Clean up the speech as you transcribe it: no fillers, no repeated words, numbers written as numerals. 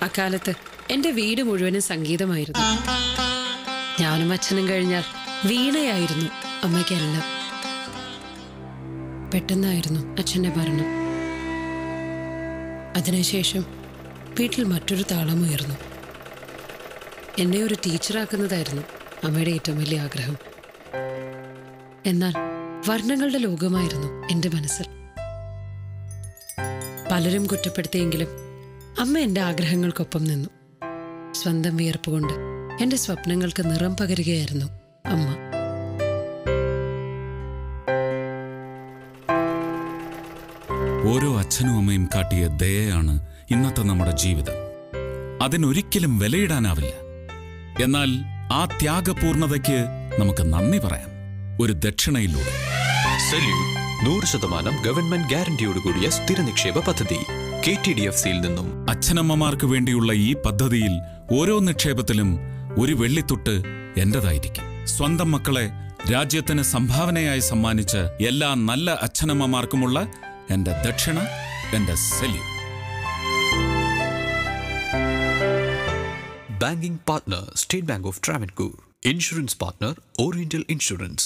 അക്കാലത്ത് എൻ്റെ വീട് മുഴുവനും സംഗീതമായിരുന്നു. ഞാനും അച്ഛനും കഴിഞ്ഞാൽ വീണയായിരുന്നു അമ്മയ്ക്കെല്ലാം. പെട്ടെന്നായിരുന്നു അച്ഛൻ്റെ മരണം. അതിനുശേഷം വീട്ടിൽ മറ്റൊരു താളമുയർന്നു. എന്നെ ഒരു ടീച്ചറാക്കുന്നതായിരുന്നു അമ്മയുടെ ഏറ്റവും വലിയ ആഗ്രഹം. എന്നാൽ വർണ്ണങ്ങളുടെ ലോകമായിരുന്നു എൻ്റെ മനസ്സിൽ. പലരും കുറ്റപ്പെടുത്തിയെങ്കിലും അമ്മ എൻ്റെ ആഗ്രഹങ്ങൾക്കൊപ്പം നിന്നു. സ്വന്തം വിയർപ്പ് കൊണ്ട് എൻ്റെ സ്വപ്നങ്ങൾക്ക് നിറം പകരുകയായിരുന്നു അമ്മ. ഓരോ അച്ഛനും അമ്മയും കാട്ടിയ ദയയാണ് ഇന്നത്തെ നമ്മുടെ ജീവിതം. അതിനൊരിക്കലും വിലയിടാനാവില്ല. എന്നാൽ ആ ത്യാഗപൂർണതയ്ക്ക് നമുക്ക് നന്ദി പറയാം ഒരു ദക്ഷിണയിലൂടെ. സല്യൂട്ട് 100% ഗവൺമെന്റ് ഗ്യാരണ്ടിയോടുകൂടിയ സ്ഥിര നിക്ഷേപ പദ്ധതി KTDFCയിൽ നിന്നും. അച്ഛനമ്മമാർക്ക് വേണ്ടിയുള്ള ഈ പദ്ധതിയിൽ ഓരോ നിക്ഷേപത്തിലും ഒരു വെള്ളിത്തുട്ട് എന്റേതായിരിക്കും. സ്വന്തം മക്കളെ രാജ്യത്തിന് സംഭാവനയായി സമ്മാനിച്ച എല്ലാ നല്ല അച്ഛനമ്മമാർക്കുമുള്ള എന്റെ ദക്ഷിണ, എന്റെ salute. Banking partner State Bank of Travancore. Insurance partner Oriental Insurance.